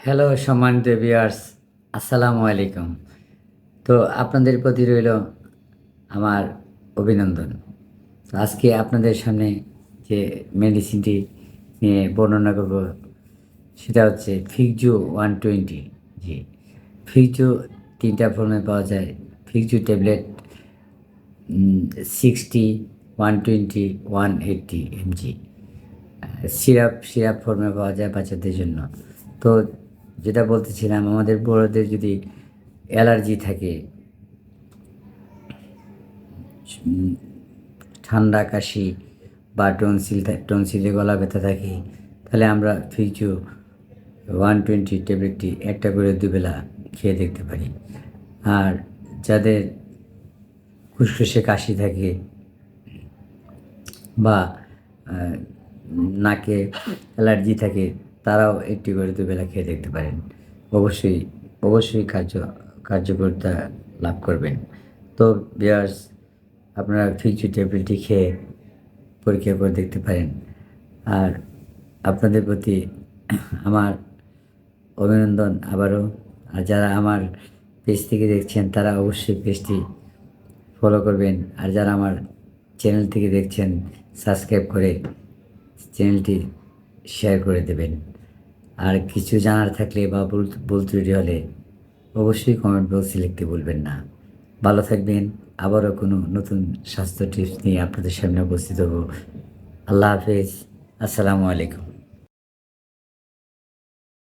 Hello সম্মানিত viewers, আসসালামু আলাইকুম। তো আপনাদের প্রতি রইল আমার অভিনন্দন। তো আজকে আপনাদের সামনে যে মেডিসিনটি নিয়ে বর্ণনা করব সেটা হচ্ছে ফিকজু 120। জি, ফিকজু ৩ টা ফর্মে পাওয়া যায়। ফিকজু ট্যাবলেট 60, 120, 180 mg। সিরাপ ফর্মে পাওয়া যায় বাচ্চাদের জন্য। তো যেটা বলতেছিলাম, আমাদের বড়দের যদি অ্যালার্জি থাকে, উম ঠান্ডা, কাশি বা টনসিলে গলা ব্যথা থাকে, তাহলে আমরা ফিজিও 120 ট্যাবলেটটি একটা করে দুবেলা খেয়ে দেখতে পারি। আর যাদের ফুসফুসে কাশি থাকে বা আ নাকে অ্যালার্জি থাকে, তারাও একটি করে দুবেলা খেয়ে দেখতে পারেন। অবশ্যই, অবশ্যই কার্যকরিতা লাভ করবেন। তো ভিউয়ার্স, আপনারা ফিক্সড ট্যাবলেটটি খেয়ে পরীক্ষা করে দেখতে পারেন। আর আপনাদের প্রতি আমার অভিনন্দন আবারও। আর যারা আমার পেজ থেকে দেখছেন, তারা অবশ্যই পেজটি ফলো করবেন। আর যারা আমার চ্যানেল থেকে দেখছেন, সাবস্ক্রাইব করে চ্যানেলটি শেয়ার করে দেবেন। আর কিছু জানার থাকলে বা ভুল ত্রুটি হলে অবশ্যই কমেন্ট বক্সে লিখতে ভুলবেন না। ভালো থাকবেন। আবারও কোনো নতুন স্বাস্থ্য টিপস নিয়ে আপনাদের সামনে উপস্থিত হব। আল্লাহ হাফেজ। আসসালামু আলাইকুম।